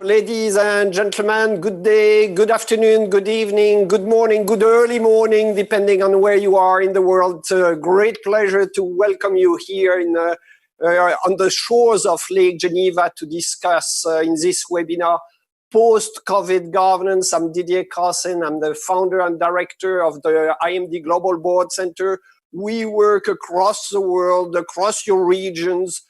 ladies and gentlemen, good day, good afternoon, good evening, good morning, good early morning, depending on where you are in the world. It's a great pleasure to welcome you here on the shores of Lake Geneva to discuss in this webinar post-COVID governance. I'm Didier Cossin. I'm the founder and director of the IMD Global Board Center. We work across the world, across your regions,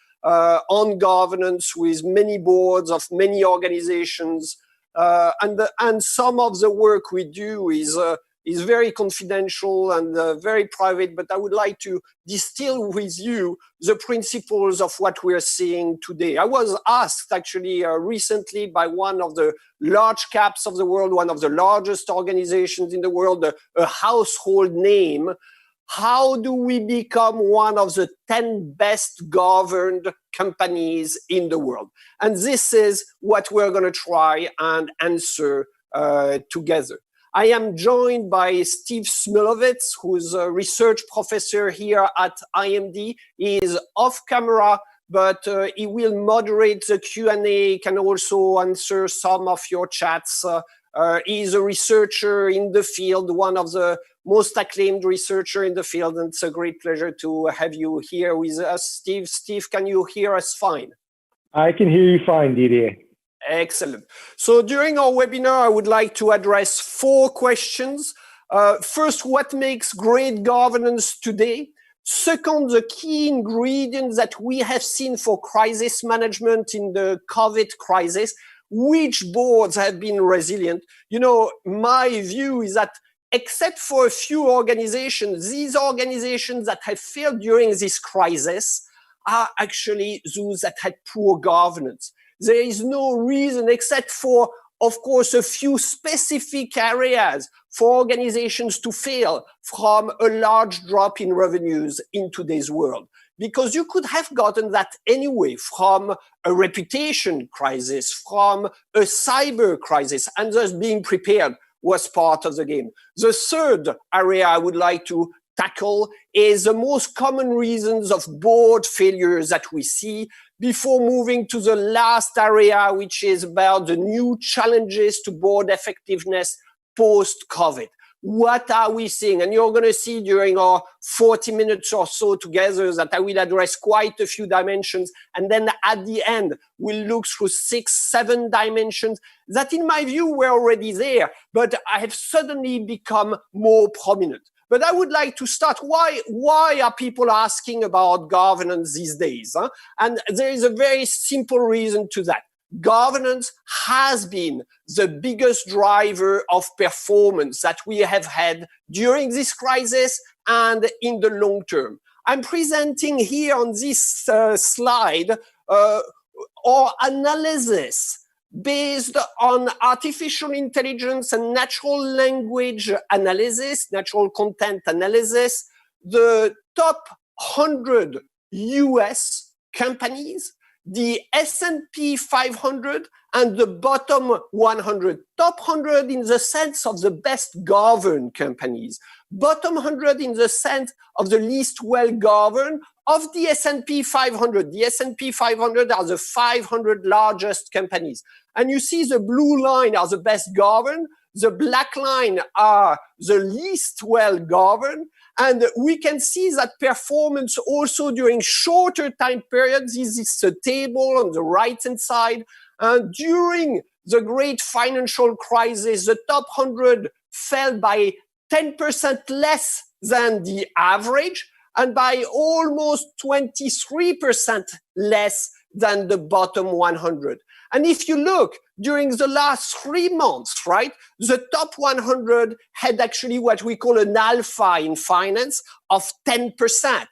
on governance with many boards of many organizations. And some of the work we do is very confidential and very private, but I would like to distill with you the principles of what we're seeing today. I was asked actually recently by one of the large caps of the world, one of the largest organizations in the world, a household name, how do we become one of the 10 best governed companies in the world? And this is what we're going to try and answer together. I am joined by Steve Smilovitz, who's a research professor here at IMD. He is off camera, but he will moderate the Q&A, can also answer some of your chats. He's a researcher in the field, one of the most acclaimed researcher in the field, and it's a great pleasure to have you here with us, Steve. Steve, can you hear us fine? I can hear you fine, Didier. Excellent. So during our webinar, I would like to address 4 questions. First, what makes great governance today? Second, the key ingredients that we have seen for crisis management in the COVID crisis. Which boards have been resilient? You know, my view is that except for a few organizations, these organizations that have failed during this crisis are actually those that had poor governance. There is no reason except for, of course, a few specific areas for organizations to fail from a large drop in revenues in today's world. Because you could have gotten that anyway from a reputation crisis, from a cyber crisis, and thus being prepared was part of the game. The third area I would like to tackle is the most common reasons of board failures that we see before moving to the last area, which is about the new challenges to board effectiveness post-COVID. What are we seeing? And you're going to see during our 40 minutes or so together that I will address quite a few dimensions. And then at the end, we'll look through 6, 7 dimensions that in my view were already there, but I have suddenly become more prominent. But I would like to start, why are people asking about governance these days? Huh? And there is a very simple reason to that. Governance has been the biggest driver of performance that we have had during this crisis and in the long term. I'm presenting here on this slide our analysis based on artificial intelligence and natural language analysis, natural content analysis, the top 100 US companies, the S&P 500 and the bottom 100. Top 100 in the sense of the best governed companies. Bottom 100 in the sense of the least well governed of the S&P 500. The S&P 500 are the 500 largest companies. And you see the blue line are the best governed. The black line are the least well governed. And we can see that performance also during shorter time periods. This is a table on the right-hand side. And during the great financial crisis, the top 100 fell by 10% less than the average and by almost 23% less than the bottom 100. And if you look during the last 3 months, right, the top 100 had actually what we call an alpha in finance of 10%.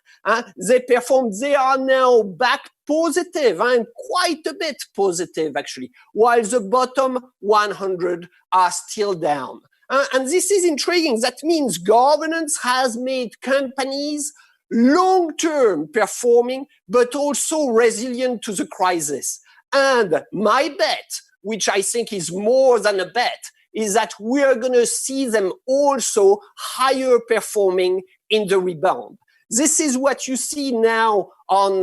They performed, they are now back positive and quite a bit positive actually, while the bottom 100 are still down. And this is intriguing. That means governance has made companies long-term performing, but also resilient to the crisis. And my bet, which I think is more than a bet, is that we're going to see them also higher performing in the rebound. This is what you see now on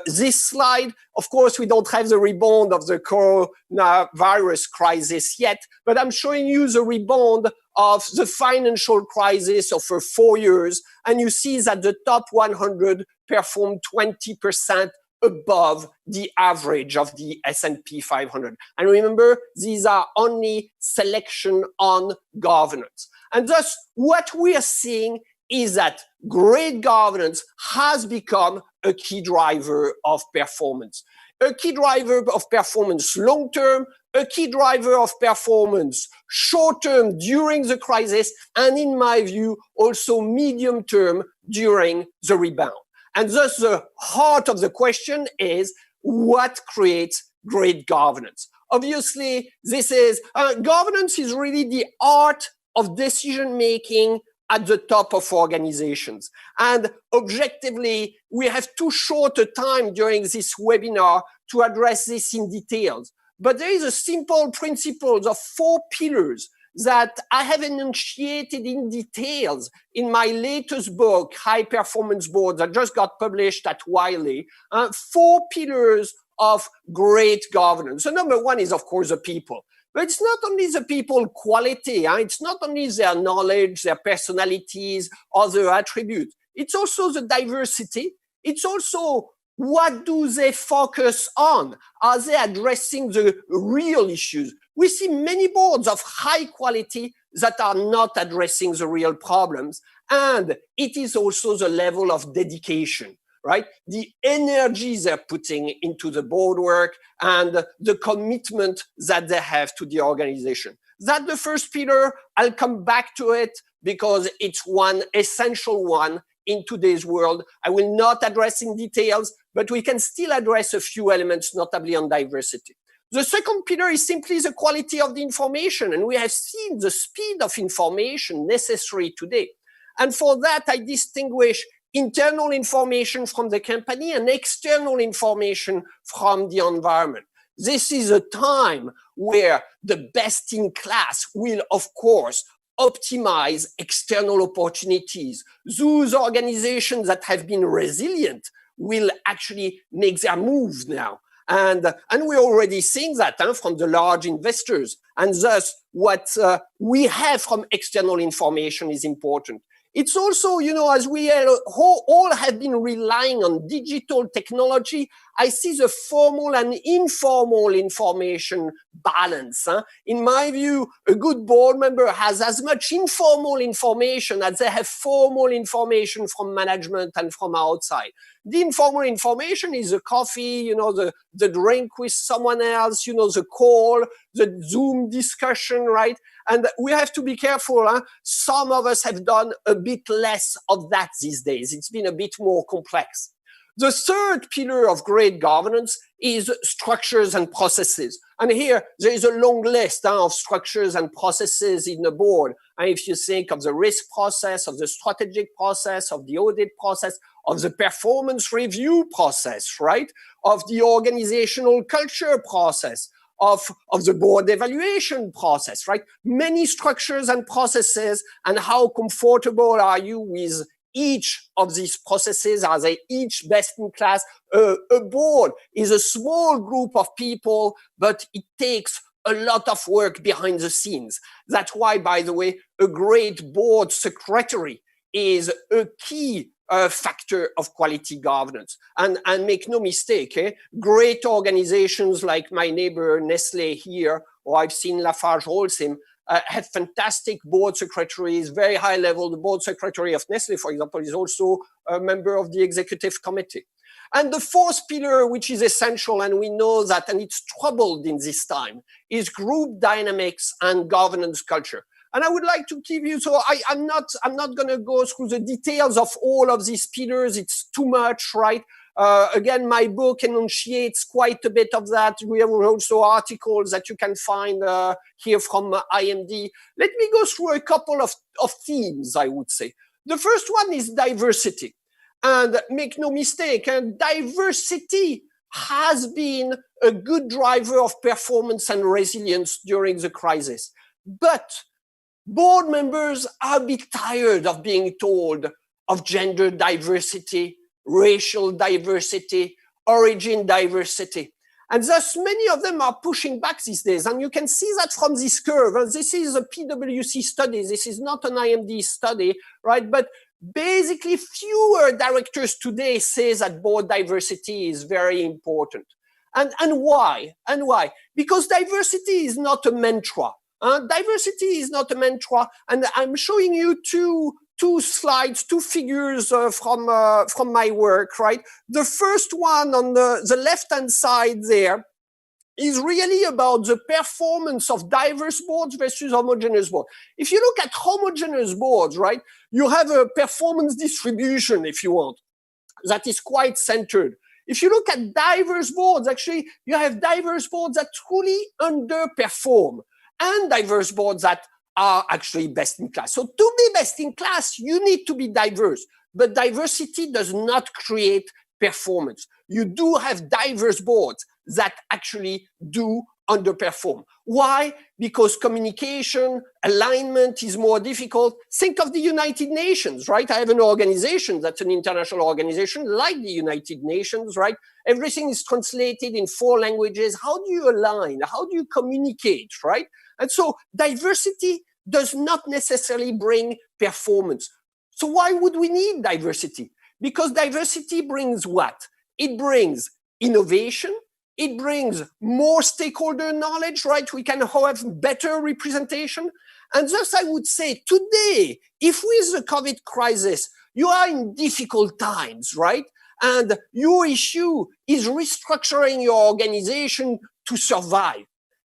this slide. Of course, we don't have the rebound of the coronavirus crisis yet, but I'm showing you the rebound of the financial crisis over 4 years. And you see that the top 100 performed 20% above the average of the S&P 500. And remember, these are only selection on governance. And thus, what we are seeing is that great governance has become a key driver of performance. A key driver of performance long-term, a key driver of performance short-term during the crisis, and in my view, also medium-term during the rebound. And thus the heart of the question is, what creates great governance? Obviously, this is, governance is really the art of decision-making at the top of organizations. And objectively, we have too short a time during this webinar to address this in details. But there is a simple principle of 4 pillars that I have enunciated in details in my latest book, High Performance Boards, that just got published at Wiley. 4 pillars of great governance. So number 1 is, of course, the people. But it's not only the people quality, it's not only their knowledge, their personalities, or their attributes. It's also the diversity. It's also what do they focus on? Are they addressing the real issues? We see many boards of high quality that are not addressing the real problems. And it is also the level of dedication, right? The energy they're putting into the board work and the commitment that they have to the organization. That's the first pillar. I'll come back to it because it's one essential one in today's world. I will not address in details, but we can still address a few elements, notably on diversity. The second pillar is simply the quality of the information, and we have seen the speed of information necessary today. And for that, I distinguish internal information from the company and external information from the environment. This is a time where the best in class will, of course, optimize external opportunities. Those organizations that have been resilient will actually make their moves now. And we're already seeing that from the large investors. And thus, what we have from external information is important. It's also, as we all have been relying on digital technology, I see the formal and informal information balance. In my view, a good board member has as much informal information as they have formal information from management and from outside. The informal information is the coffee, the drink with someone else, the call, the Zoom discussion, right? And we have to be careful. Some of us have done a bit less of that these days. It's been a bit more complex. The third pillar of great governance is structures and processes. And here, there is a long list of structures and processes in the board. And if you think of the risk process, of the strategic process, of the audit process, of the performance review process, right? Of the organizational culture process, of the board evaluation process, right? Many structures and processes, and how comfortable are you with each of these processes? Are they each best in class? A board is a small group of people, but it takes a lot of work behind the scenes. That's why, by the way, a great board secretary is a key factor of quality governance. And make no mistake, great organizations like my neighbor Nestle here, or I've seen Lafarge-Holcim, have fantastic board secretaries, very high level. The board secretary of Nestle, for example, is also a member of the executive committee. And the fourth pillar, which is essential, and we know that, and it's troubled in this time, is group dynamics and governance culture. And I would like to give you, so I'm not going to go through the details of all of these pillars. It's too much, right? Again, my book enunciates quite a bit of that. We have also articles that you can find here from IMD. Let me go through a couple of themes, I would say. The first one is diversity. And make no mistake, diversity has been a good driver of performance and resilience during the crisis. But board members are a bit tired of being told, of gender diversity, racial diversity, origin diversity. And thus many of them are pushing back these days. And you can see that from this curve. And this is a PwC study. This is not an IMD study, right? But basically fewer directors today say that board diversity is very important. And why? And why? Because diversity is not a mantra. Diversity is not a mantra. And I'm showing you two slides, two figures from my work, right? The first one on the left-hand side there is really about the performance of diverse boards versus homogeneous boards. If you look at homogeneous boards, right, you have a performance distribution, if you want, that is quite centered. If you look at diverse boards, actually, you have diverse boards that truly underperform and diverse boards that are actually best in class. So to be best in class, you need to be diverse, but diversity does not create performance. You do have diverse boards that actually do underperform. Why? Because communication, alignment is more difficult. Think of the United Nations, right? I have an organization that's an international organization like the United Nations, right? Everything is translated in 4 languages. How do you align? How do you communicate, right? And so diversity does not necessarily bring performance. So why would we need diversity? Because diversity brings what? It brings innovation. It brings more stakeholder knowledge, right? We can have better representation. And thus I would say today, if with the COVID crisis, you are in difficult times, right? And your issue is restructuring your organization to survive.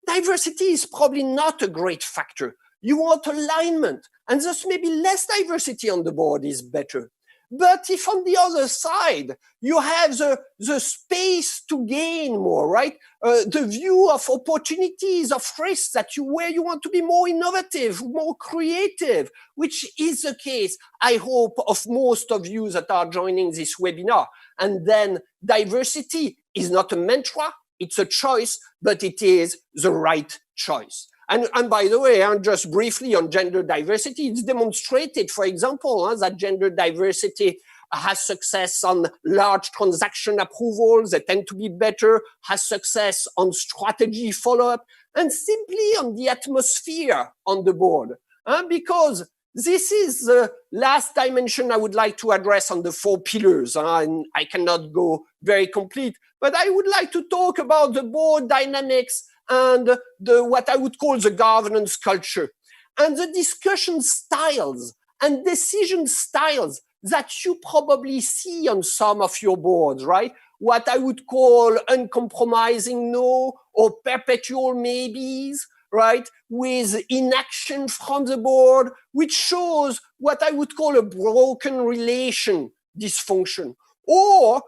Diversity is probably not a great factor. You want alignment, and thus maybe less diversity on the board is better. But if on the other side, you have the space to gain more, right? The view of opportunities, of risks where you want to be more innovative, more creative, which is the case, I hope, of most of you that are joining this webinar. And then diversity is not a mantra, it's a choice, but it is the right choice. And by the way, just briefly on gender diversity, it's demonstrated, for example, that gender diversity has success on large transaction approvals that tend to be better, has success on strategy follow-up, and simply on the atmosphere on the board. Because this is the last dimension I would like to address on the 4 pillars. And I cannot go very complete, but I would like to talk about the board dynamics and what I would call the governance culture, and the discussion styles and decision styles that you probably see on some of your boards, right? What I would call uncompromising no or perpetual maybes, right? With inaction from the board, which shows what I would call a broken relation dysfunction. Or,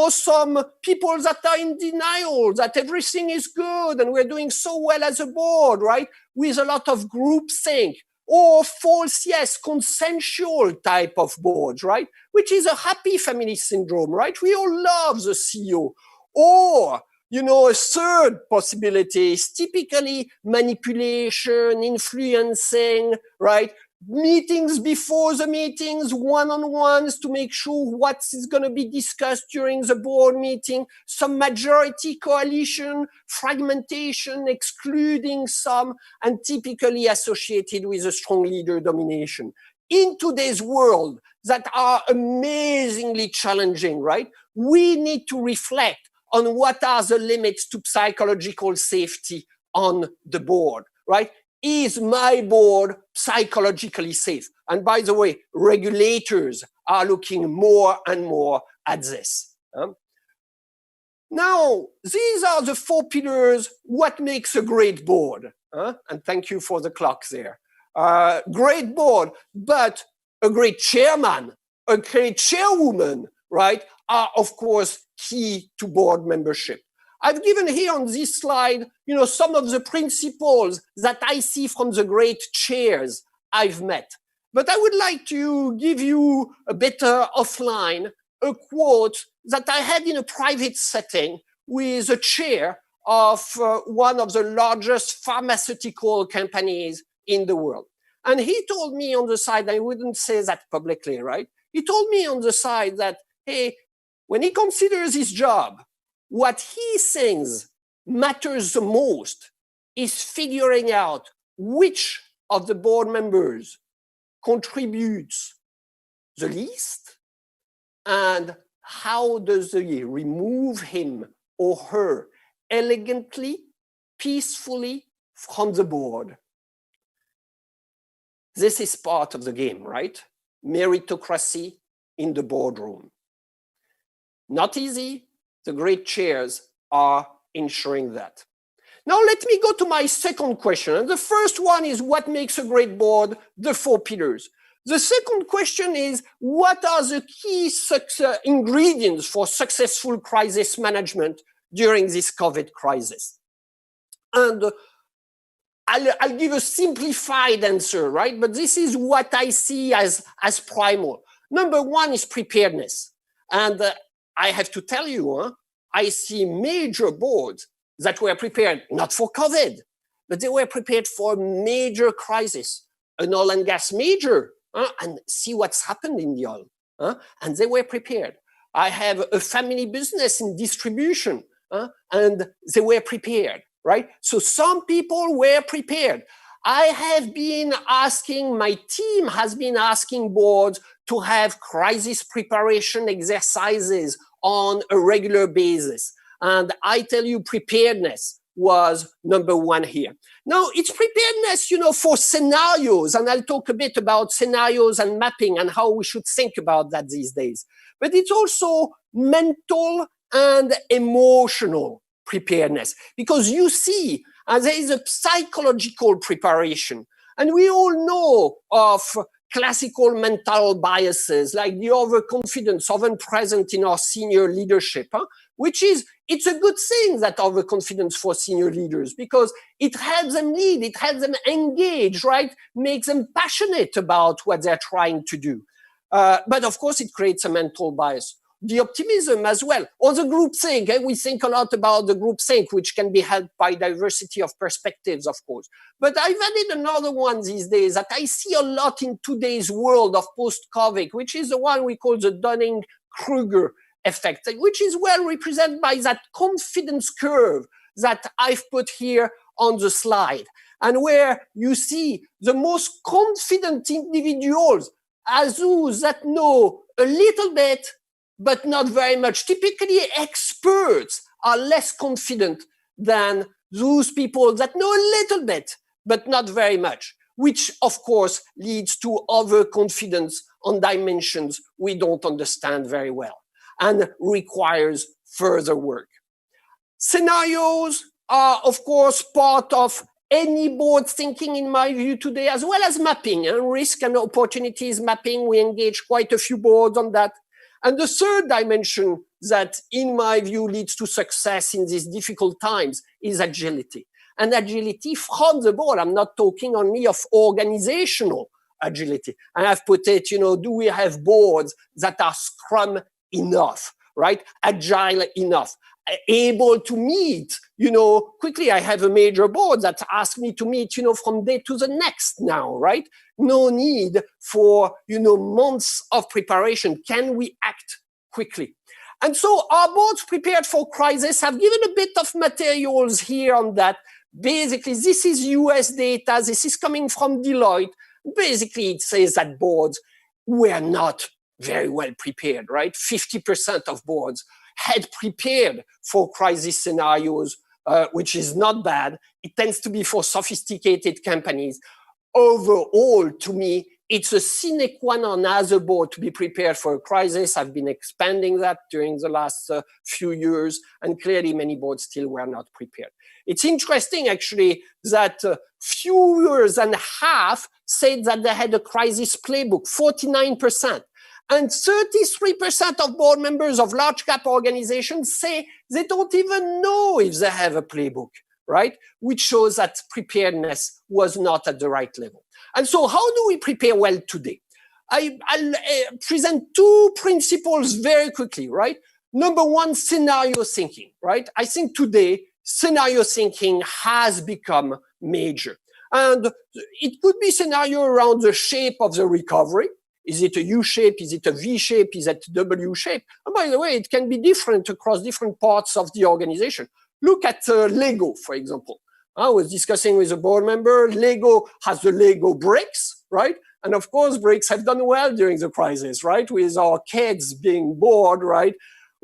some people that are in denial that everything is good and we're doing so well as a board, right? With a lot of groupthink. Or false yes, consensual type of boards, right? Which is a happy family syndrome, right? We all love the CEO. Or, a third possibility is typically manipulation, influencing, right? Meetings before the meetings, one-on-ones to make sure what is going to be discussed during the board meeting, some majority coalition, fragmentation, excluding some, and typically associated with a strong leader domination. In today's world that are amazingly challenging, right? We need to reflect on what are the limits to psychological safety on the board, right? Is my board psychologically safe? And by the way, regulators are looking more and more at this. Now, these are the 4 pillars, what makes a great board. And thank you for the clock there. Great board, but a great chairman, a great chairwoman, right, are of course key to board membership. I've given here on this slide, some of the principles that I see from the great chairs I've met. But I would like to give you a better offline, a quote that I had in a private setting with a chair of one of the largest pharmaceutical companies in the world. And he told me on the side, I wouldn't say that publicly, right? He told me on the side that, hey, when he considers his job, what he thinks matters the most is figuring out which of the board members contributes the least and how does he remove him or her elegantly, peacefully from the board. This is part of the game, right? Meritocracy in the boardroom. Not easy. The great chairs are ensuring that. Now let me go to my second question. And the first one is what makes a great board, the 4 pillars. The second question is what are the key ingredients for successful crisis management during this COVID crisis? And I'll give a simplified answer, right? But this is what I see as primal. Number one is preparedness. And I have to tell you, I see major boards that were prepared not for COVID, but they were prepared for a major crisis, an oil and gas major, and see what's happened in the oil. And they were prepared. I have a family business in distribution, and they were prepared, right? So some people were prepared. I have been asking, my team has been asking boards to have crisis preparation exercises on a regular basis. And I tell you, preparedness was number one here. Now, it's preparedness, for scenarios, and I'll talk a bit about scenarios and mapping and how we should think about that these days. But it's also mental and emotional preparedness, because you see, there is a psychological preparation. And we all know of classical mental biases like the overconfidence often present in our senior leadership, which is, it's a good thing, that overconfidence for senior leaders, because it helps them lead, it helps them engage, right? Makes them passionate about what they're trying to do. But of course, it creates a mental bias. The optimism as well, or the groupthink. We think a lot about the groupthink, which can be helped by diversity of perspectives, of course. But I've added another one these days that I see a lot in today's world of post-COVID, which is the one we call the Dunning-Kruger effect, which is well represented by that confidence curve that I've put here on the slide, and where you see the most confident individuals as those that know a little bit but not very much. Typically, experts are less confident than those people that know a little bit, but not very much, which, of course, leads to overconfidence on dimensions we don't understand very well and requires further work. Scenarios are, of course, part of any board thinking, in my view, today, as well as mapping and risk and opportunities mapping. We engage quite a few boards on that. And the third dimension that, in my view, leads to success in these difficult times is agility. And agility from the board. I'm not talking only of organizational agility. And I've put it, do we have boards that are Scrum enough, right? Agile enough, able to meet, quickly. I have a major board that asks me to meet, from day to the next now, right? No need for, months of preparation. Can we act quickly? And so our boards prepared for crisis have given a bit of materials here on that. Basically, this is US data. This is coming from Deloitte. Basically, it says that boards were not very well prepared, right? 50% of boards had prepared for crisis scenarios, which is not bad. It tends to be for sophisticated companies. Overall, to me, it's a sine qua non as a board to be prepared for a crisis. I've been expanding that during the last few years, and clearly many boards still were not prepared. It's interesting, actually, that few years and a half said that they had a crisis playbook, 49%. And 33% of board members of large cap organizations say they don't even know if they have a playbook, right? Which shows that preparedness was not at the right level. And so how do we prepare well today? I'll present two principles very quickly, right? Number one, scenario thinking, right? I think today, scenario thinking has become major. And it could be scenario around the shape of the recovery. Is it a U shape? Is it a V shape? Is it a W shape? And by the way, it can be different across different parts of the organization. Look at Lego, for example. I was discussing with a board member, Lego has the Lego bricks, right? And of course, bricks have done well during the crisis, right? With our kids being bored, right?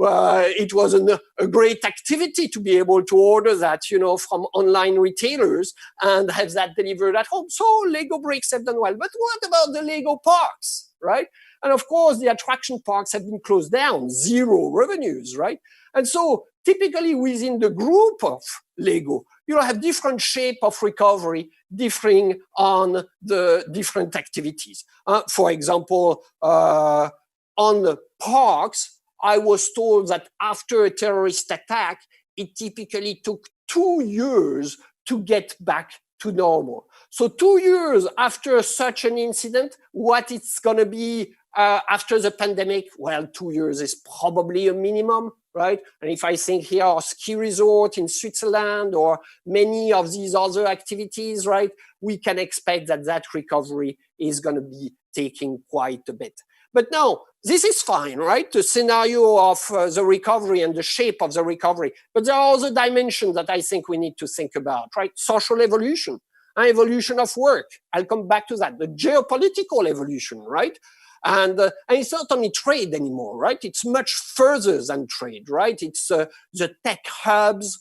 It was a great activity to be able to order that, you know, from online retailers and have that delivered at home. So Lego bricks have done well. But what about the Lego parks, right? And of course, the attraction parks have been closed down, zero revenues, right? And so typically within the group of Lego, you have different shape of recovery differing on the different activities. For example, on the parks, I was told that after a terrorist attack, it typically took 2 years to get back to normal. So 2 years after such an incident, what it's going to be after the pandemic? Well, 2 years is probably a minimum, right? And if I think here our ski resort in Switzerland or many of these other activities, right, we can expect that that recovery is going to be taking quite a bit. But now, this is fine, right? The scenario of the recovery and the shape of the recovery. But there are other dimensions that I think we need to think about, right? Social evolution, evolution of work. I'll come back to that. The geopolitical evolution, right? And it's not only trade anymore, right? It's much further than trade, right? It's the tech hubs.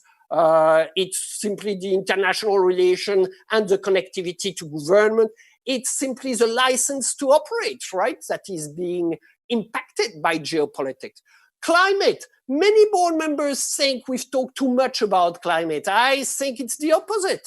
It's simply the international relation and the connectivity to government. It's simply the license to operate, right? That is being impacted by geopolitics. Climate. Many board members think we've talked too much about climate. I think it's the opposite.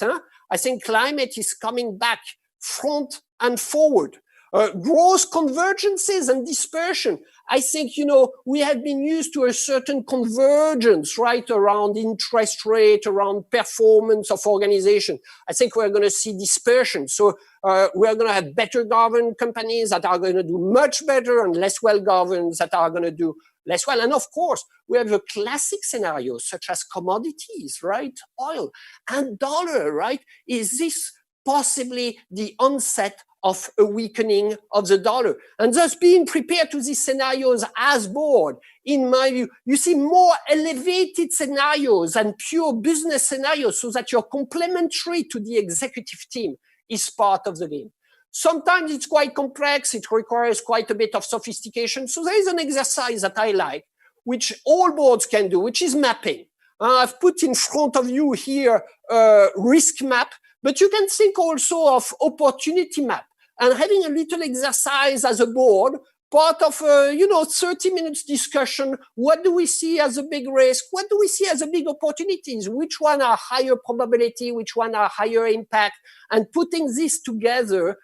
I think climate is coming back front and forward. Growth convergences and dispersion. I think, you know, we have been used to a certain convergence, right, around interest rate, around performance of organization. I think we're going to see dispersion. So we're going to have better governed companies that are going to do much better and less well governed that are going to do less well. And of course, we have a classic scenario such as commodities, right? Oil and dollar, right? Is this possibly the onset of a weakening of the dollar? And thus being prepared to these scenarios as board, in my view, you see more elevated scenarios and pure business scenarios so that you're complementary to the executive team is part of the game. Sometimes it's quite complex. It requires quite a bit of sophistication. So there is an exercise that I like, which all boards can do, which is mapping. I've put in front of you here a risk map, but you can think also of opportunity map. And having a little exercise as a board, part of a, 30 minutes discussion. What do we see as a big risk? What do we see as a big opportunities? Which one are higher probability? Which one are higher impact? And putting this together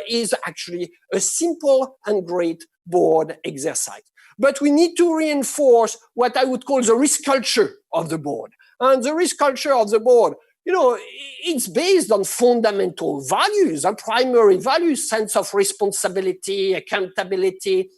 is actually a simple and great board exercise. But we need to reinforce what I would call the risk culture of the board. And the risk culture of the board, it's based on fundamental values and primary values, sense of responsibility, accountability,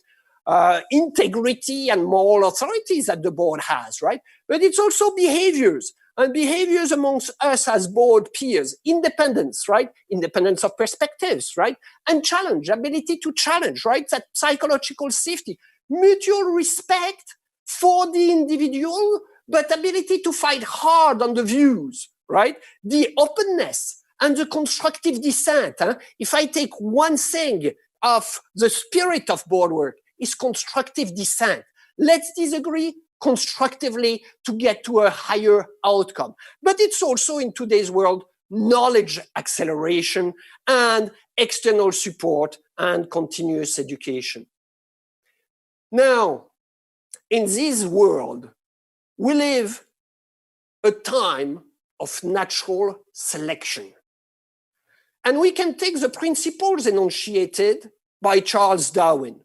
integrity, and moral authorities that the board has, right? But it's also behaviors, and behaviors amongst us as board peers, independence, right? Independence of perspectives, right? And challenge, ability to challenge, right? That psychological safety, mutual respect for the individual, but ability to fight hard on the views, right? The openness and the constructive dissent. If I take one thing of the spirit of board work, is constructive dissent. Let's disagree constructively to get to a higher outcome. But it's also in today's world, knowledge acceleration and external support and continuous education. Now, in this world, we live a time of natural selection. And we can take the principles enunciated by Charles Darwin.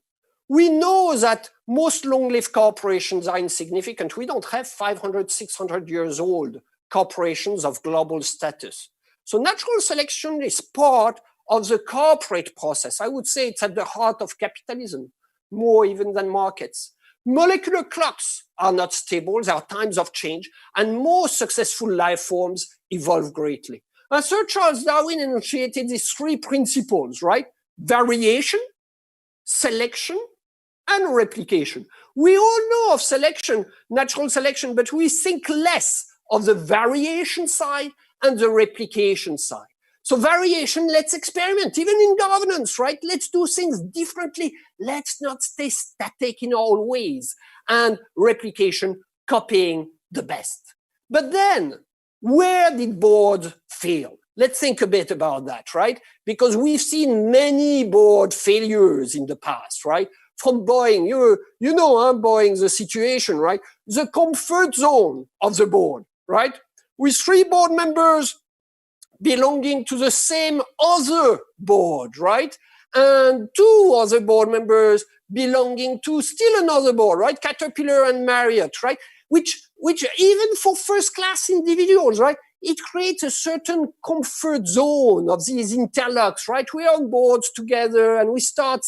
We know that most long-lived corporations are insignificant. We don't have 500, 600 years old corporations of global status. So natural selection is part of the corporate process. I would say it's at the heart of capitalism, more even than markets. Molecular clocks are not stable. There are times of change, and more successful life forms evolve greatly. And Sir Charles Darwin enunciated these three principles, right? Variation, selection, and replication. We all know of selection, natural selection, but we think less of the variation side and the replication side. So variation, let's experiment, even in governance, right? Let's do things differently. Let's not stay static in our ways. And replication, copying the best. But then, where did board fail? Let's think a bit about that, right? Because we've seen many board failures in the past, right? From Boeing, you know, Boeing, the situation, right? The comfort zone of the board, right? With 3 board members belonging to the same other board, right? And 2 other board members belonging to still another board, right? Caterpillar and Marriott, right? Which even for first-class individuals, right? It creates a certain comfort zone of these interlocks, right? We are on boards together and we start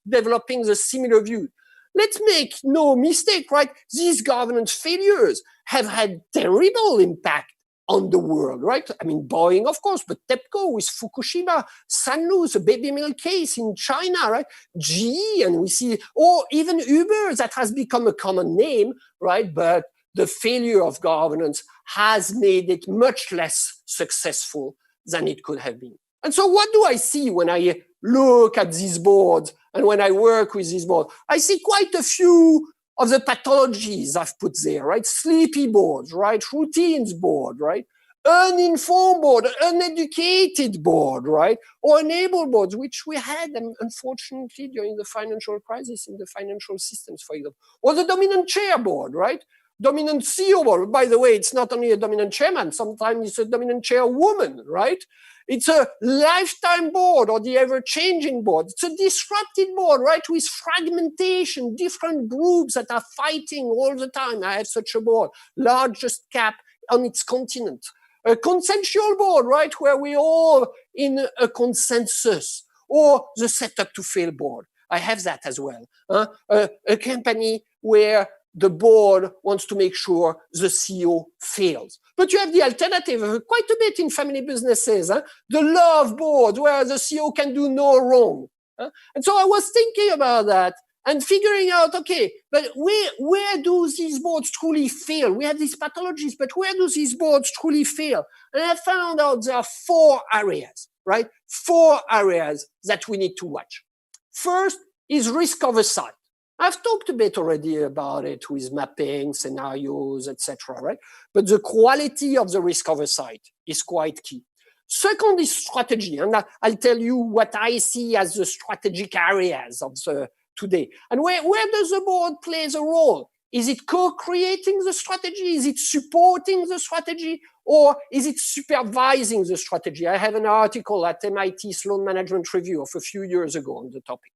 developing the similar view. Let's make no mistake, right? These governance failures have had terrible impact on the world, right? I mean, Boeing, of course, but TEPCO with Fukushima, Sanlu, the baby milk case in China, right? GE, and we see, or even Uber, that has become a common name, right? But the failure of governance has made it much less successful than it could have been. And so what do I see when I look at these boards and when I work with these boards? I see quite a few of the pathologies I've put there, right? Sleepy boards, right? Routines board, right? Uninformed board, uneducated board, right? Or enabled boards, which we had, unfortunately, during the financial crisis in the financial systems, for example. Or the dominant chair board, right? Dominant CEO board. By the way, it's not only a dominant chairman, sometimes it's a dominant chairwoman, right? It's a lifetime board or the ever-changing board. It's a disrupted board, right, with fragmentation, different groups that are fighting all the time. I have such a board, largest cap on its continent. A consensual board, right, where we all in a consensus, or the setup to fail board. I have that as well. A company where the board wants to make sure the CEO fails. But you have the alternative, quite a bit in family businesses, the love board, where the CEO can do no wrong. And so I was thinking about that and figuring out, okay, but where do these boards truly fail? We have these pathologies, but where do these boards truly fail? And I found out there are 4 areas, right? 4 areas that we need to watch. First is risk oversight. I've talked a bit already about it with mapping, scenarios, etc., right? But the quality of the risk oversight is quite key. Second is strategy, and I'll tell you what I see as the strategic areas of the today. And where does the board play a role? Is it co-creating the strategy? Is it supporting the strategy? Or is it supervising the strategy? I have an article at MIT Sloan Management Review of a few years ago on the topic.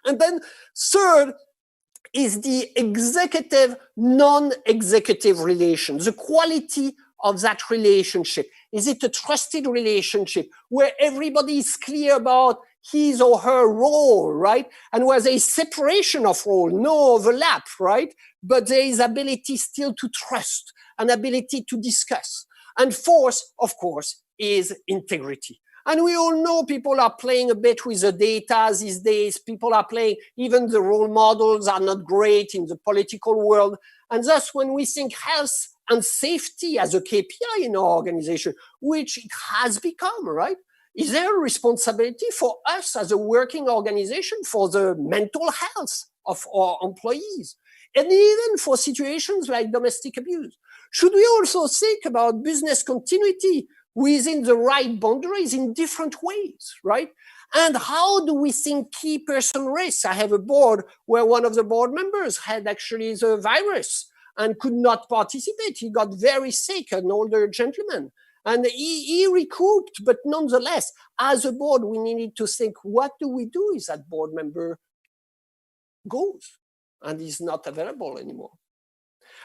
And then third is the executive, non-executive relation, the quality of that relationship. Is it a trusted relationship where everybody is clear about his or her role, right? And where there is separation of role, no overlap, right? But there is ability still to trust, an ability to discuss. And fourth, of course, is integrity. And we all know people are playing a bit with the data these days. People are playing, even the role models are not great in the political world. And thus, when we think health and safety as a KPI in our organization, which it has become, right? Is there a responsibility for us as a working organization for the mental health of our employees? And even for situations like domestic abuse. Should we also think about business continuity within the right boundaries in different ways, right? And how do we think key person risks? I have a board where one of the board members had actually the virus and could not participate. He got very sick, an older gentleman. And he recouped, but nonetheless, as a board, we needed to think, what do we do if that board member goes and is not available anymore?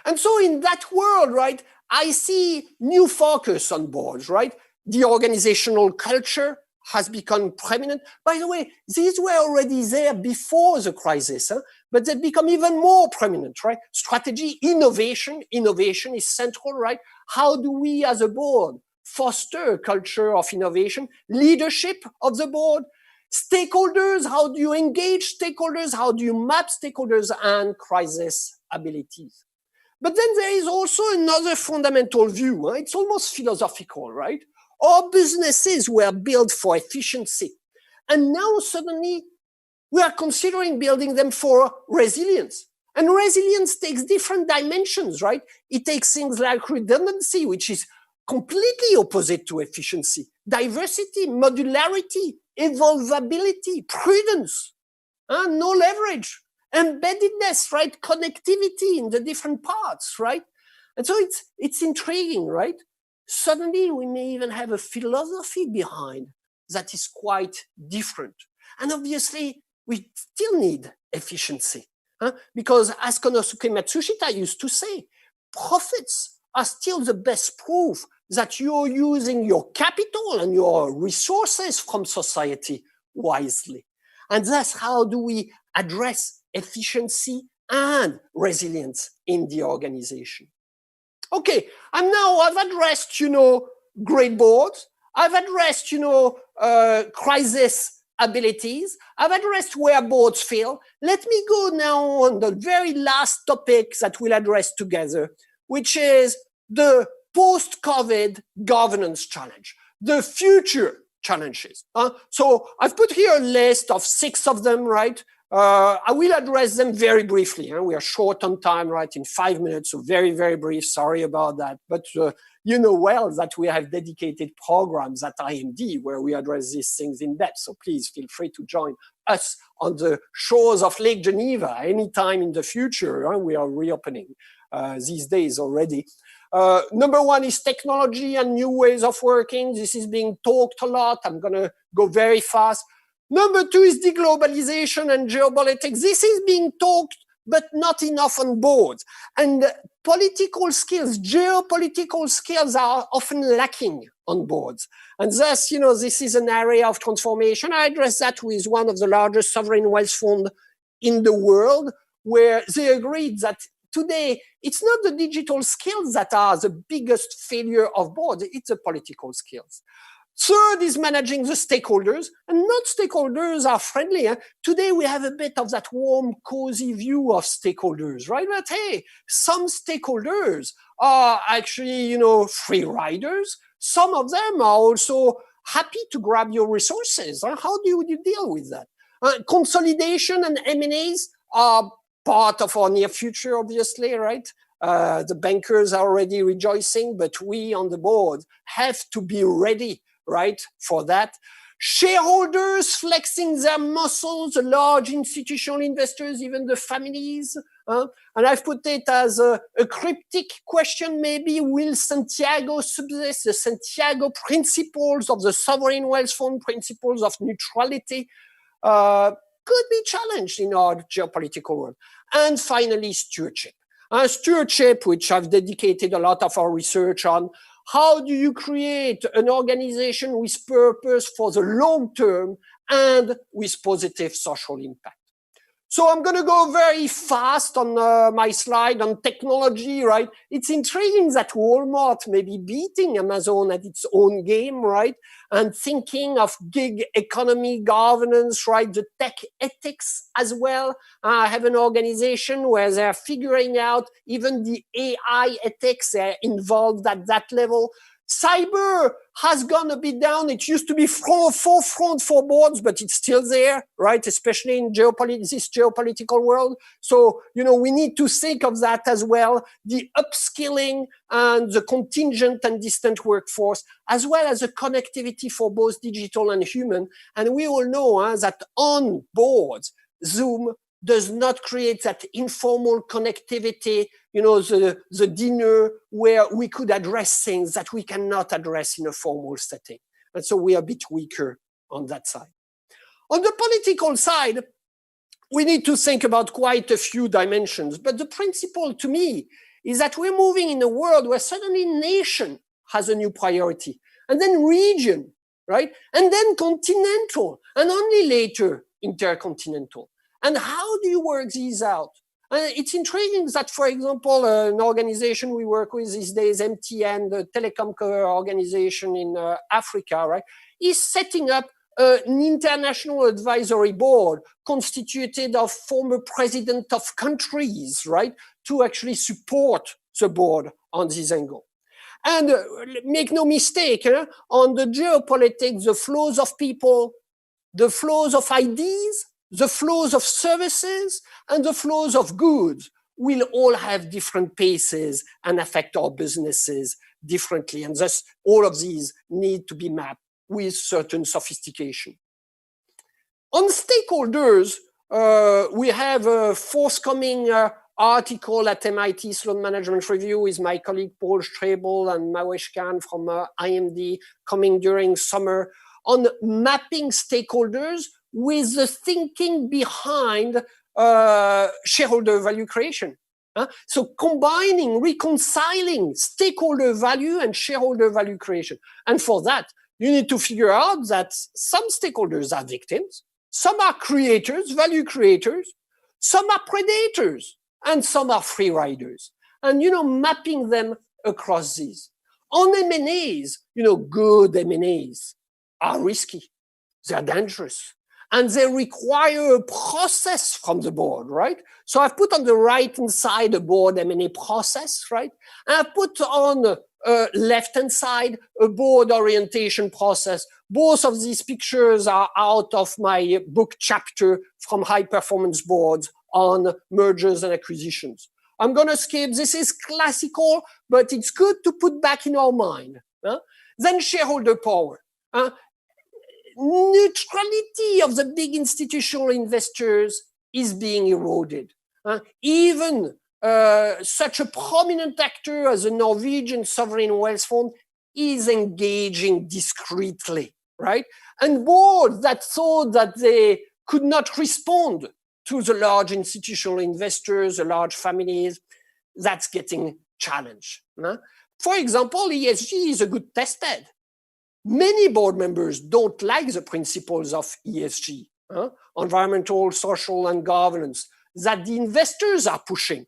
And so in that world, right, I see new focus on boards, right? The organizational culture has become prominent. By the way, these were already there before the crisis, but they've become even more prominent, right? Strategy, innovation is central, right? How do we as a board foster a culture of innovation, leadership of the board, Stakeholders, how do you engage stakeholders? How do you map stakeholders and crisis abilities? But then there is also another fundamental view. It's almost philosophical, right? Our businesses were built for efficiency. And now suddenly we are considering building them for resilience. And resilience takes different dimensions, right? It takes things like redundancy, which is completely opposite to efficiency, diversity, modularity, evolvability, prudence, no leverage, embeddedness, right? Connectivity in the different parts, right? And so it's intriguing, right? Suddenly we may even have a philosophy behind that is quite different. And obviously we still need efficiency, because as Konosuke Matsushita used to say, profits are still the best proof that you're using your capital and your resources from society wisely. And thus, how do we address efficiency and resilience in the organization? Okay, and now I've addressed, great boards. I've addressed, crisis abilities. I've addressed where boards fail. Let me go now on the very last topic that we'll address together, which is the post-COVID governance challenge, the future challenges. So I've put here a list of 6 of them, right? I will address them very briefly. We are short on time, right? In 5 minutes, so very, very brief. Sorry about that. But you know well that we have dedicated programs at IMD where we address these things in depth. So please feel free to join us on the shores of Lake Geneva anytime in the future. We are reopening these days already. Number 1 is technology and new ways of working. This is being talked a lot. I'm going to go very fast. Number 2 is deglobalization and geopolitics. This is being talked, but not enough on boards. And political skills, geopolitical skills are often lacking on boards. And thus, this is an area of transformation. I address that with one of the largest sovereign wealth funds in the world, where they agreed that today, it's not the digital skills that are the biggest failure of boards, it's the political skills. Third is managing the stakeholders, and not stakeholders are friendly. Today we have a bit of that warm, cozy view of stakeholders, right? But hey, some stakeholders are actually, free riders. Some of them are also happy to grab your resources. How do you deal with that? Consolidation and M&As are part of our near future, obviously, right? The bankers are already rejoicing, but we on the board have to be ready, right, for that. Shareholders flexing their muscles, the large institutional investors, even the families. And I've put it as a cryptic question, maybe, will Santiago subsist the Santiago principles of the sovereign wealth fund, principles of neutrality? Could be challenged in our geopolitical world. And finally, stewardship. Stewardship, which I've dedicated a lot of our research on. How do you create an organization with purpose for the long term and with positive social impact? So I'm going to go very fast on my slide on technology, right? It's intriguing that Walmart may be beating Amazon at its own game, right? And thinking of gig economy governance, right? The tech ethics as well. I have an organization where they're figuring out even the AI ethics. They're involved at that level. Cyber has gone a bit down. It used to be forefront for boards, but it's still there, right? Especially in this geopolitical world. So, we need to think of that as well. The upskilling and the contingent and distant workforce, as well as the connectivity for both digital and human. And we all know that on boards, Zoom does not create that informal connectivity, the dinner where we could address things that we cannot address in a formal setting. And so we are a bit weaker on that side. On the political side, we need to think about quite a few dimensions. But the principle to me is that we're moving in a world where suddenly nation has a new priority, and then region, right? And then continental, and only later intercontinental. And how do you work these out? It's intriguing that, for example, an organization we work with these days, MTN, the telecom organization in Africa, right, is setting up an international advisory board constituted of former presidents of countries, right, to actually support the board on this angle. And make no mistake, on the geopolitics, the flows of people, the flows of ideas, the flows of services, and the flows of goods will all have different paces and affect our businesses differently. And thus, all of these need to be mapped with certain sophistication. On stakeholders, we have a forthcoming article at MIT Sloan Management Review with my colleague Paul Strebel and Mawesh Khan from IMD coming during summer on mapping stakeholders with the thinking behind shareholder value creation. So combining, reconciling stakeholder value and shareholder value creation. And for that, you need to figure out that some stakeholders are victims, some are creators, value creators, some are predators, and some are free riders. And, mapping them across these. On M&As, good M&As are risky, they're dangerous, and they require a process from the board, right? So I've put on the right-hand side a board M&A process, right? And I've put on the left-hand side a board orientation process. Both of these pictures are out of my book chapter from high-performance boards on mergers and acquisitions. I'm going to skip. This is classical, but it's good to put back in our mind. Then shareholder power. Neutrality of the big institutional investors is being eroded. Even such a prominent actor as a Norwegian sovereign wealth fund is engaging discreetly, right? And boards that thought that they could not respond to the large institutional investors, the large families, that's getting challenged. For example, ESG is a good test bed. Many board members don't like the principles of ESG, environmental, social, and governance, that the investors are pushing.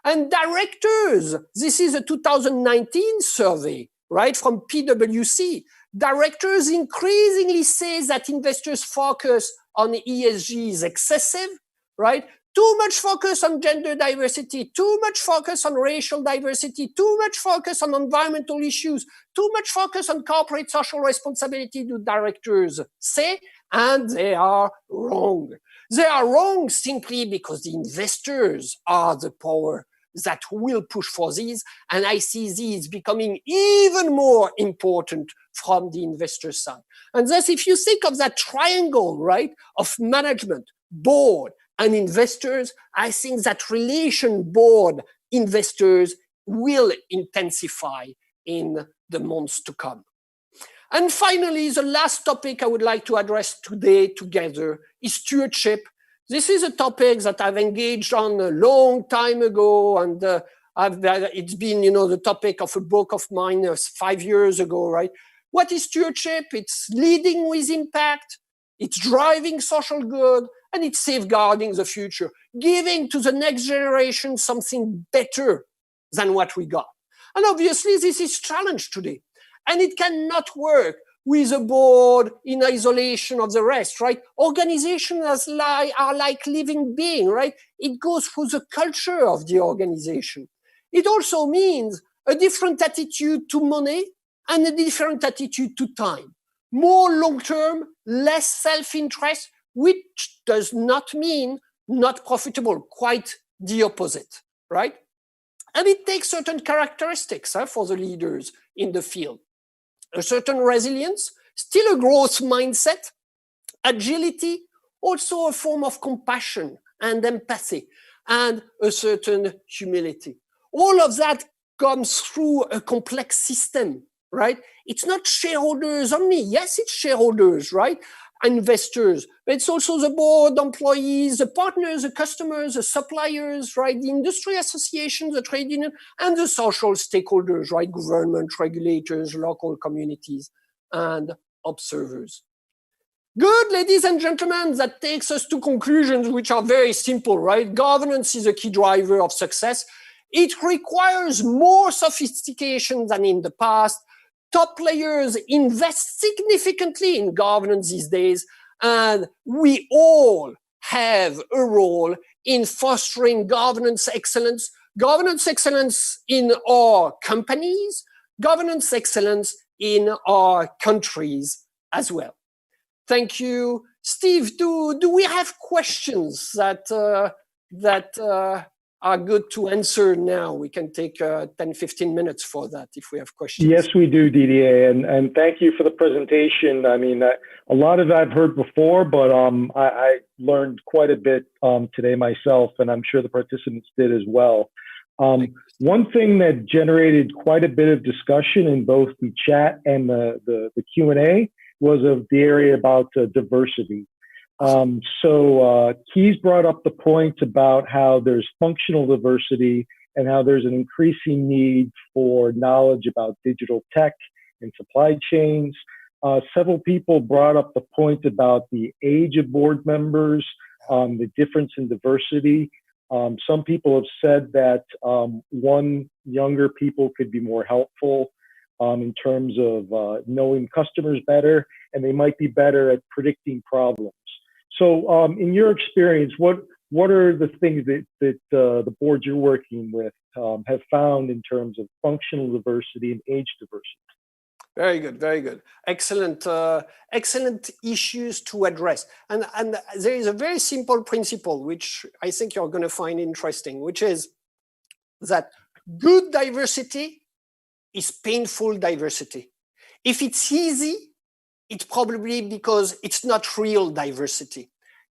And directors, this is a 2019 survey, right, from PwC. Directors increasingly say that investors' focus on ESG is excessive, right? Too much focus on gender diversity, too much focus on racial diversity, too much focus on environmental issues, too much focus on corporate social responsibility, do directors say, and they are wrong. They are wrong simply because the investors are the power that will push for these, and I see these becoming even more important from the investor side. And thus, if you think of that triangle, right, of management, board, and investors, I think that relation board investors will intensify in the months to come. And finally, the last topic I would like to address today together is stewardship. This is a topic that I've engaged on a long time ago, and it's been, the topic of a book of mine 5 years ago, right? What is stewardship? It's leading with impact, it's driving social good, and it's safeguarding the future, giving to the next generation something better than what we got. And obviously, this is challenged today. And it cannot work with a board in isolation of the rest, right? Organizations are like living beings, right? It goes through the culture of the organization. It also means a different attitude to money and a different attitude to time. More long-term, less self-interest, which does not mean not profitable, quite the opposite, right? And it takes certain characteristics for the leaders in the field. A certain resilience, still a growth mindset, agility, also a form of compassion and empathy, and a certain humility. All of that comes through a complex system, right? It's not shareholders only. Yes, it's shareholders, right? Investors, but it's also the board, employees, the partners, the customers, the suppliers, right? The industry associations, the trade union, and the social stakeholders, right? Government, regulators, local communities, and observers. Good, ladies and gentlemen, that takes us to conclusions which are very simple, right? Governance is a key driver of success. It requires more sophistication than in the past. top players invest significantly in governance these days, and we all have a role in fostering governance excellence in our companies, governance excellence in our countries as well. Thank you. Steve, do we have questions that are good to answer now? We can take 10, 15 minutes for that if we have questions. Yes, we do, Didier, and thank you for the presentation. I mean, a lot of it I've heard before, but I learned quite a bit today myself, and I'm sure the participants did as well. One thing that generated quite a bit of discussion in both the chat and the Q&A was of the area about diversity. Keys brought up the point about how there's functional diversity and how there's an increasing need for knowledge about digital tech and supply chains. Several people brought up the point about the age of board members, the difference in diversity. Some people have said that younger people could be more helpful in terms of knowing customers better, and they might be better at predicting problems. So in your experience, what are the things that the boards you're working with have found in terms of functional diversity and age diversity? Very good, very good. Excellent, excellent issues to address. And there is a very simple principle, which I think you're going to find interesting, which is that good diversity is painful diversity. If it's easy, it's probably because it's not real diversity.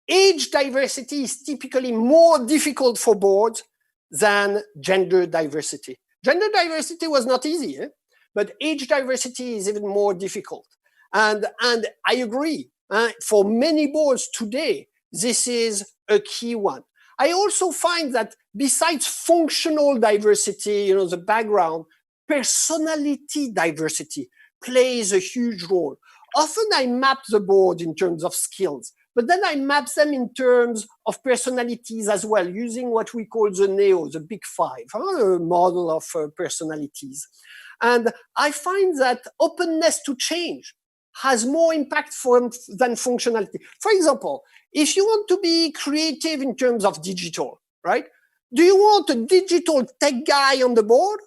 Age diversity is typically more difficult for boards than gender diversity. Gender diversity was not easy, but age diversity is even more difficult. And I agree, for many boards today, this is a key one. I also find that besides functional diversity, the background, personality diversity plays a huge role. Often I map the board in terms of skills, but then I map them in terms of personalities as well, using what we call the NEO, the Big Five, a model of personalities. And I find that openness to change has more impact than functionality. For example, if you want to be creative in terms of digital, right? Do you want a digital tech guy on the board?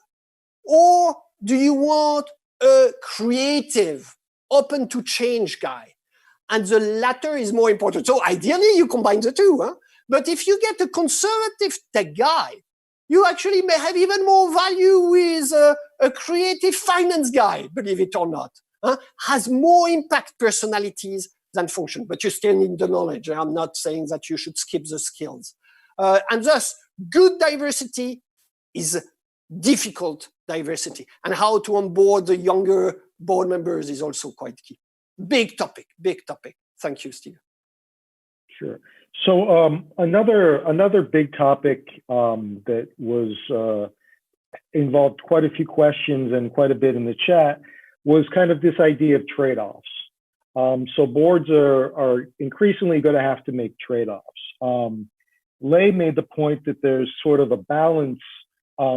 Or do you want a creative, open to change guy? And the latter is more important. So ideally, you combine the two. But if you get a conservative tech guy, you actually may have even more value with a creative finance guy, believe it or not. Has more impact personalities than function, but you still need the knowledge. I'm not saying that you should skip the skills. And thus, good diversity is difficult diversity. And how to onboard the younger board members is also quite key. Big topic, big topic. Thank you, Steve. Sure. So another big topic that was involved quite a few questions and quite a bit in the chat was kind of this idea of trade-offs. So boards are increasingly going to have to make trade-offs. Lay made the point that there's sort of a balance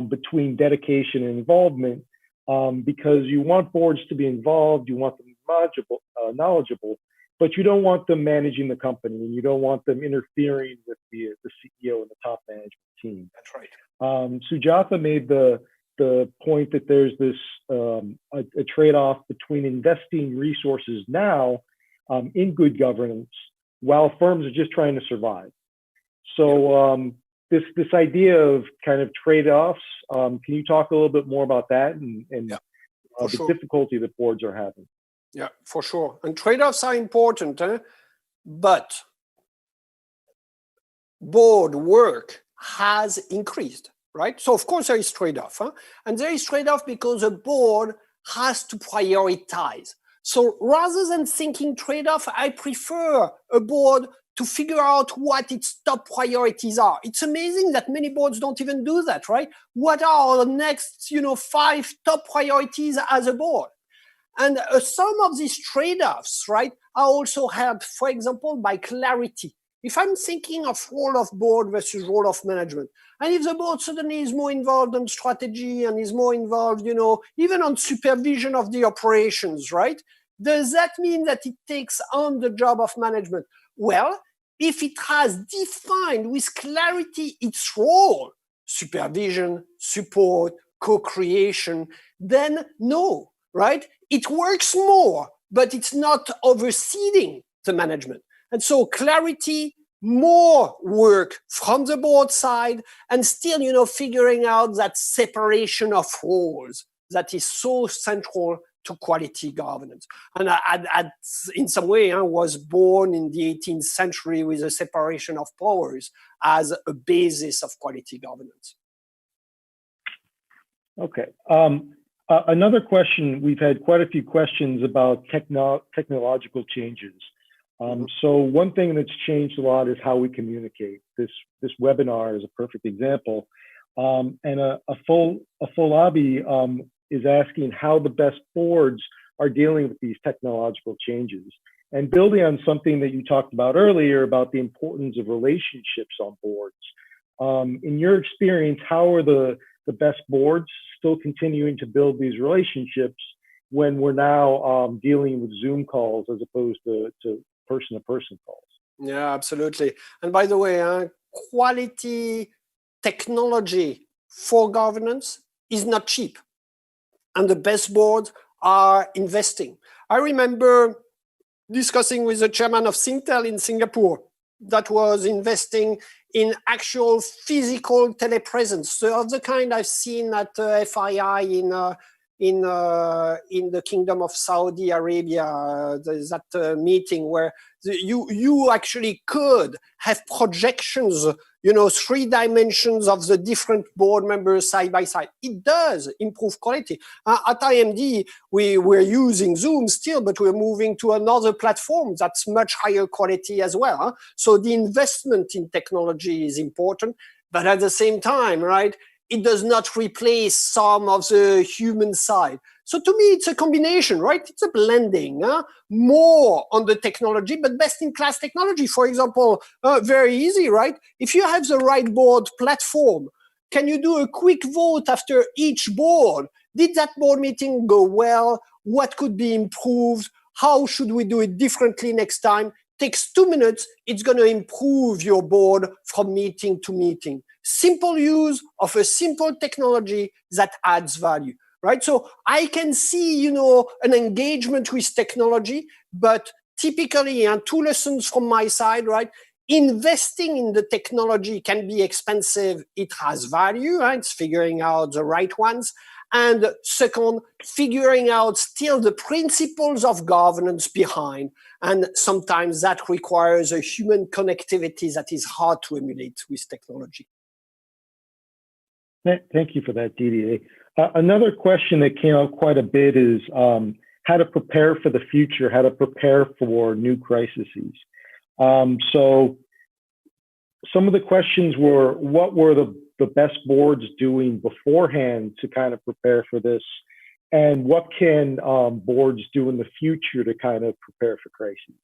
between dedication and involvement because you want boards to be involved, you want them knowledgeable, but you don't want them managing the company and you don't want them interfering with the CEO and the top management team. That's right. Sujatha made the point that there's this a trade-off between investing resources now in good governance while firms are just trying to survive. So this idea of kind of trade-offs, can you talk a little bit more about that and the difficulty that boards are having? Yeah, for sure. And trade-offs are important, but board work has increased, right? So of course there is trade-off, and there is trade-off because a board has to prioritize. So rather than thinking trade-off, I prefer a board to figure out what its top priorities are. It's amazing that many boards don't even do that, right? What are the next, 5 top priorities as a board? And some of these trade-offs, right, are also helped, for example, by clarity. If I'm thinking of role of board versus role of management, And if the board suddenly is more involved on strategy and is more involved, even on supervision of the operations, right? Does that mean that it takes on the job of management? Well, if it has defined with clarity its role, supervision, support, co-creation, then no, right? It works more, but it's not overseeing the management. And so clarity, more work from the board side, and still, figuring out that separation of roles that is so central to quality governance. And in some way, I was born in the 18th century with a separation of powers as a basis of quality governance. Okay. Another question, we've had quite a few questions about technological changes. So one thing that's changed a lot is how we communicate. This webinar is a perfect example. And a full lobby is asking how the best boards are dealing with these technological changes. And building on something that you talked about earlier about the importance of relationships on boards. In your experience, how are the best boards still continuing to build these relationships when we're now dealing with Zoom calls as opposed to person-to-person calls? Yeah, absolutely. And by the way, quality technology for governance is not cheap. And the best boards are investing. I remember discussing with the chairman of Singtel in Singapore that was investing in actual physical telepresence, so of the kind I've seen at FII in the Kingdom of Saudi Arabia. There's that meeting where you actually could have projections, 3 dimensions of the different board members side by side. It does improve quality. At IMD, we're using Zoom still, but we're moving to another platform that's much higher quality as well. Huh? So the investment in technology is important, but at the same time, right, it does not replace some of the human side. So to me, it's a combination, right? It's a blending, more on the technology, but best-in-class technology. For example, very easy, right? If you have the right board platform, can you do a quick vote after each board? Did that board meeting go well? What could be improved? How should we do it differently next time? Takes 2 minutes, it's going to improve your board from meeting to meeting. Simple use of a simple technology that adds value, right? So I can see, an engagement with technology, but typically, and 2 lessons from my side, right? Investing in the technology can be expensive. It has value, right? It's figuring out the right ones. And second, figuring out still the principles of governance behind. And sometimes that requires a human connectivity that is hard to emulate with technology. Thank you for that, Didier. Another question that came up quite a bit is how to prepare for the future, how to prepare for new crises. So some of the questions were, what were the best boards doing beforehand to kind of prepare for this? And what can boards do in the future to kind of prepare for crises?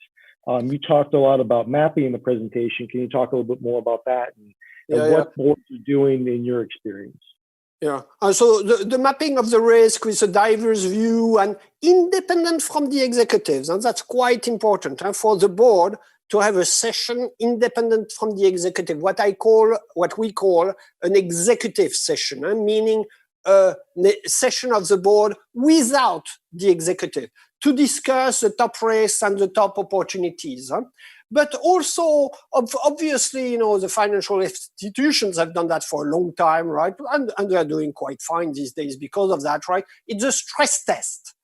You talked a lot about mapping in the presentation. Can you talk a little bit more about that and what boards are doing in your experience? Yeah. So the mapping of the risk with a diverse view and independent from the executives, and that's quite important for the board to have a session independent from the executive, what we call an executive session, meaning a session of the board without the executive to discuss the top risks and the top opportunities. But also, obviously, the financial institutions have done that for a long time, right? And they're doing quite fine these days because of that, right? It's a stress test.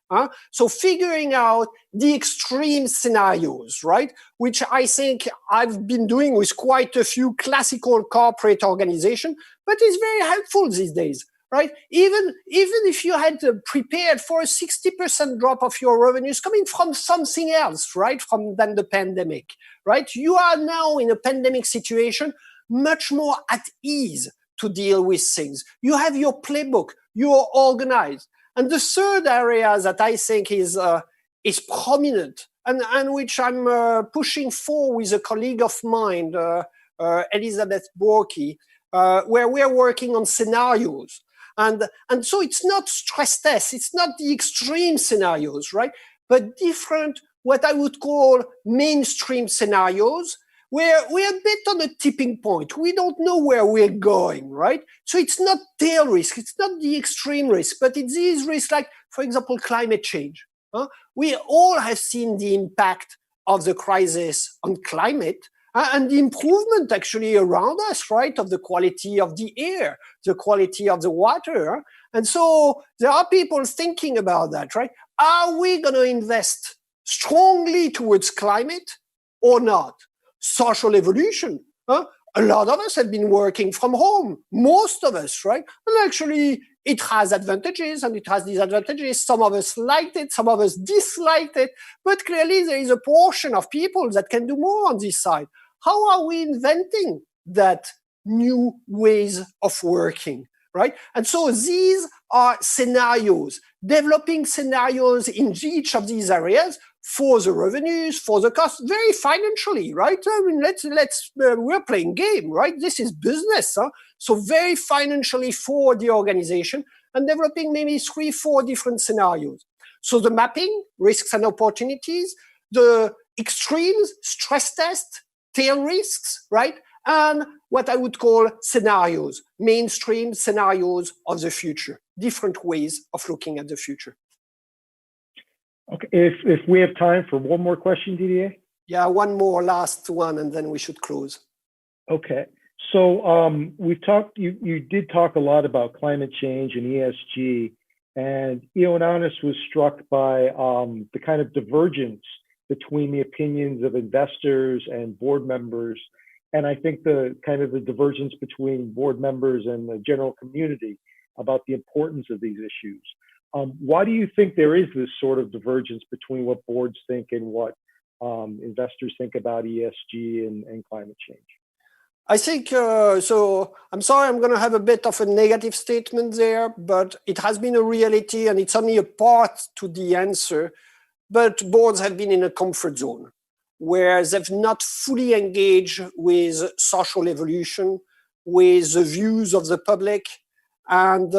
So figuring out the extreme scenarios, right? Which I think I've been doing with quite a few classical corporate organizations, but it's very helpful these days, right? Even if you had prepared for a 60% drop of your revenues coming from something else, right? Than the pandemic, right? You are now in a pandemic situation, much more at ease to deal with things. You have your playbook, you're organized. And the third area that I think is prominent and which I'm pushing for with a colleague of mine, Elizabeth Borky, where we are working on scenarios. And so it's not stress tests, it's not the extreme scenarios, right? But different, what I would call mainstream scenarios, where we're a bit on a tipping point. We don't know where we're going, right? So it's not tail risk, it's not the extreme risk, but it's these risks like, for example, climate change. We all have seen the impact of the crisis on climate and the improvement actually around us, right, of the quality of the air, the quality of the water. And so there are people thinking about that, right? Are we going to invest strongly towards climate or not? Social evolution. A lot of us have been working from home, most of us, right? And actually, it has advantages and it has disadvantages. Some of us liked it, some of us disliked it, but clearly there is a portion of people that can do more on this side. How are we inventing that new ways of working, right? And so these are scenarios, developing scenarios in each of these areas for the revenues, for the costs, very financially, right? I mean, we're playing game, right? This is business, so very financially for the organization and developing maybe 3-4 different scenarios. So the mapping, risks and opportunities, the extremes, stress test, tail risks, right? And what I would call scenarios, mainstream scenarios of the future, different ways of looking at the future. Okay, if we have time for one more question, Didier? Yeah, one more, last one, and then we should close. Okay, so we've talked, you did talk a lot about climate change and ESG, and Ioannis was struck by the kind of divergence between the opinions of investors and board members. And I think the kind of the divergence between board members and the general community about the importance of these issues. Why do you think there is this sort of divergence between what boards think and what investors think about ESG and climate change? I think, so I'm sorry, I'm going to have a bit of a negative statement there, but it has been a reality and it's only a part to the answer. But boards have been in a comfort zone where they've not fully engaged with social evolution, with the views of the public, and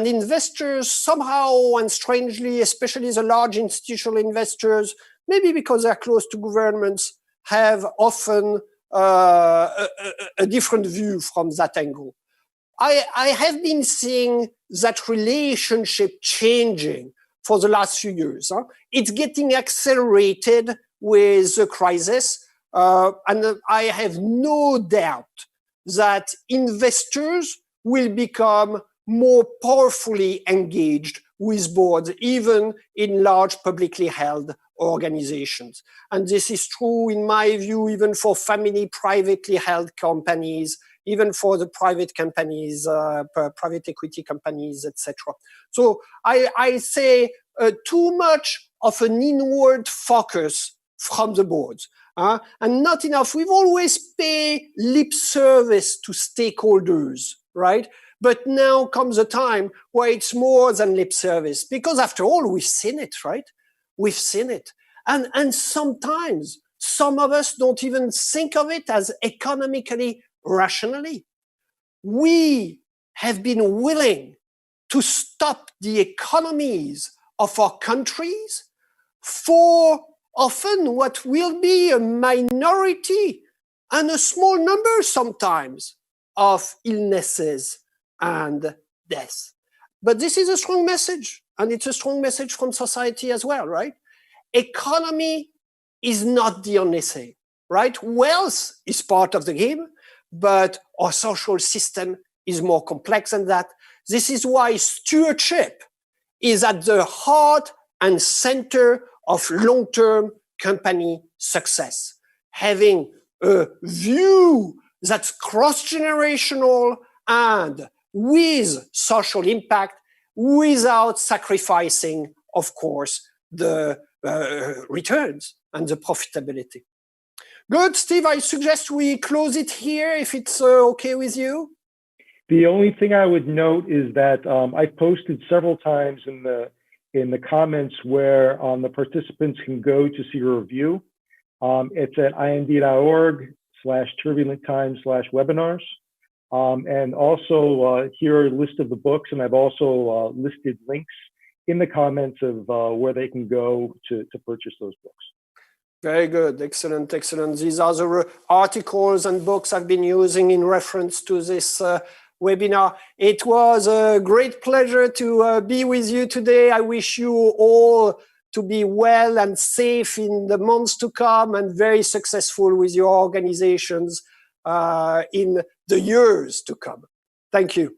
investors somehow and strangely, especially the large institutional investors, maybe because they're close to governments, have often a different view from that angle. I have been seeing that relationship changing for the last few years. It's getting accelerated with the crisis. And I have no doubt that investors will become more powerfully engaged with boards, even in large publicly held organizations. And this is true, in my view, even for family privately held companies, even for the private companies, private equity companies, etc. So I say too much of an inward focus from the boards, and not enough. We've always paid lip service to stakeholders, right? But now comes a time where it's more than lip service, because after all, we've seen it, right? We've seen it. And sometimes some of us don't even think of it as economically rationally. We have been willing to stop the economies of our countries for often what will be a minority and a small number sometimes of illnesses and death. But this is a strong message, and it's a strong message from society as well, right? Economy is not the only thing, right? Wealth is part of the game, but our social system is more complex than that. This is why stewardship is at the heart and center of long-term company success. Having a view that's cross-generational and with social impact without sacrificing, of course, the returns and the profitability. Good, Steve, I suggest we close it here if it's okay with you. The only thing I would note is that I've posted several times in the comments where the participants can go to see a review. It's at imd.org/turbulenttimes/webinars. And also here are a list of the books, and I've also listed links in the comments of where they can go to purchase those books. Very good. Excellent, excellent. These are the articles and books I've been using in reference to this webinar. It was a great pleasure to be with you today. I wish you all to be well and safe in the months to come and very successful with your organizations in the years to come. Thank you.